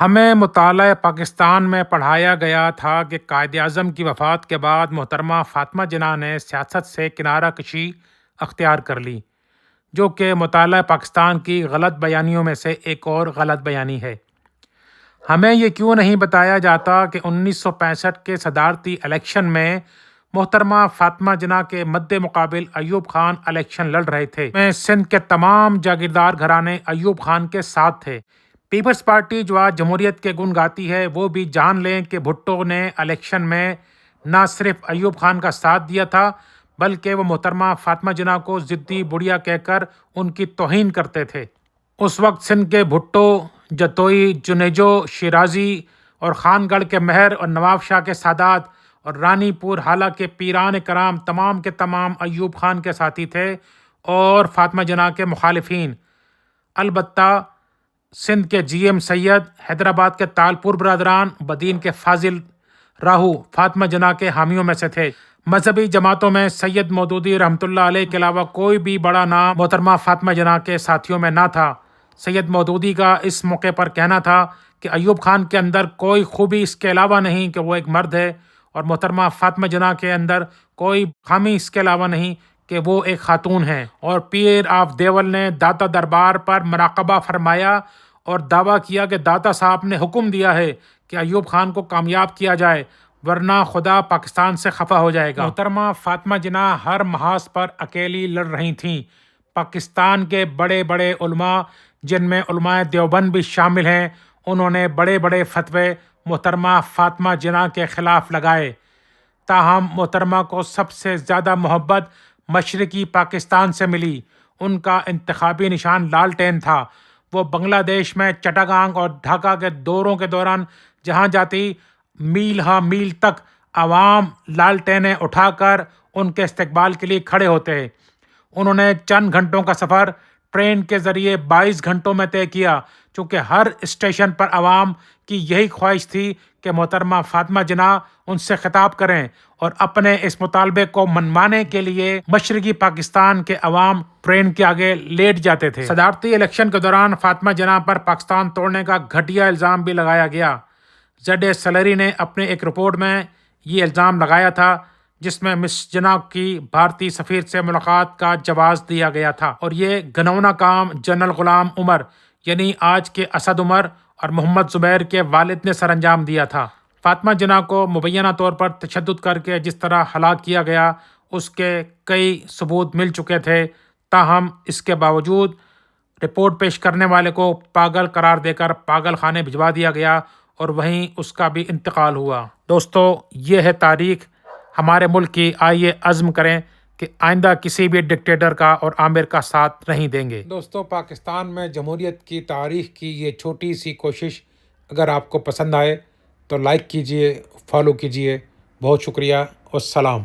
ہمیں مطالعہ پاکستان میں پڑھایا گیا تھا کہ قائد اعظم کی وفات کے بعد محترمہ فاطمہ جناح نے سیاست سے کنارہ کشی اختیار کر لی، جو کہ مطالعہ پاکستان کی غلط بیانیوں میں سے ایک اور غلط بیانی ہے۔ ہمیں یہ کیوں نہیں بتایا جاتا کہ 1965 کے صدارتی الیکشن میں محترمہ فاطمہ جناح کے مد مقابل ایوب خان الیکشن لڑ رہے تھے۔ میں سندھ کے تمام جاگیردار گھرانے ایوب خان کے ساتھ تھے۔ پیپلز پارٹی جو آج جمہوریت کے گن گاتی ہے، وہ بھی جان لیں کہ بھٹو نے الیکشن میں نہ صرف ایوب خان کا ساتھ دیا تھا بلکہ وہ محترمہ فاطمہ جناح کو ضدی بڑھیا کہہ کر ان کی توہین کرتے تھے۔ اس وقت سندھ کے بھٹو، جتوئی، جنیجو، شیرازی اور خان گڑھ کے مہر اور نواب شاہ کے سادات اور رانی پور حالہ کے پیران کرام تمام کے تمام ایوب خان کے ساتھی تھے اور فاطمہ جناح کے مخالفین۔ البتہ سندھ کے جی ایم سید، حیدرآباد کے تالپور برادران، بدین کے فاضل راہو فاطمہ جناح کے حامیوں میں سے تھے۔ مذہبی جماعتوں میں سید مودودی رحمۃ اللہ علیہ کے علاوہ کوئی بھی بڑا نام محترمہ فاطمہ جناح کے ساتھیوں میں نہ تھا۔ سید مودودی کا اس موقع پر کہنا تھا کہ ایوب خان کے اندر کوئی خوبی اس کے علاوہ نہیں کہ وہ ایک مرد ہے، اور محترمہ فاطمہ جناح کے اندر کوئی خامی اس کے علاوہ نہیں کہ وہ ایک خاتون ہیں۔ اور پیر آف دیول نے داتا دربار پر مراقبہ فرمایا اور دعویٰ کیا کہ داتا صاحب نے حکم دیا ہے کہ ایوب خان کو کامیاب کیا جائے، ورنہ خدا پاکستان سے خفا ہو جائے گا۔ محترمہ فاطمہ جناح ہر محاذ پر اکیلی لڑ رہی تھیں۔ پاکستان کے بڑے بڑے علماء، جن میں علماء دیوبند بھی شامل ہیں، انہوں نے بڑے بڑے فتوے محترمہ فاطمہ جناح کے خلاف لگائے۔ تاہم محترمہ کو سب سے زیادہ محبت مشرقی پاکستان سے ملی۔ ان کا انتخابی نشان لالٹین تھا۔ وہ بنگلہ دیش میں چٹاگانگ اور ڈھاکہ کے دوروں کے دوران جہاں جاتی، میل ہاں میل تک عوام لالٹینیں اٹھا کر ان کے استقبال کے لیے کھڑے ہوتے ہیں۔ انہوں نے چند گھنٹوں کا سفر ٹرین کے ذریعے 22 گھنٹوں میں طے کیا، چونکہ ہر اسٹیشن پر عوام کی یہی خواہش تھی کہ محترمہ فاطمہ جناح ان سے خطاب کریں، اور اپنے اس مطالبے کو منوانے کے لیے مشرقی پاکستان کے عوام ٹرین کے آگے لیٹ جاتے تھے۔ صدارتی الیکشن کے دوران فاطمہ جناح پر پاکستان توڑنے کا گھٹیا الزام بھی لگایا گیا۔ زیڈ اے سلیری نے اپنے ایک رپورٹ میں یہ الزام لگایا تھا، جس میں مس جناح کی بھارتی سفیر سے ملاقات کا جواز دیا گیا تھا، اور یہ گھنونا کام جنرل غلام عمر یعنی آج کے اسد عمر اور محمد زبیر کے والد نے سر انجام دیا تھا۔ فاطمہ جناح کو مبینہ طور پر تشدد کر کے جس طرح ہلاک کیا گیا، اس کے کئی ثبوت مل چکے تھے، تاہم اس کے باوجود رپورٹ پیش کرنے والے کو پاگل قرار دے کر پاگل خانے بھجوا دیا گیا، اور وہیں اس کا بھی انتقال ہوا۔ دوستو، یہ ہے تاریخ ہمارے ملک کی۔ آئیے عزم کریں کہ آئندہ کسی بھی ڈکٹیٹر کا اور آمر کا ساتھ نہیں دیں گے۔ دوستو، پاکستان میں جمہوریت کی تاریخ کی یہ چھوٹی سی کوشش اگر آپ کو پسند آئے تو لائک کیجئے، فالو کیجئے۔ بہت شکریہ، والسلام۔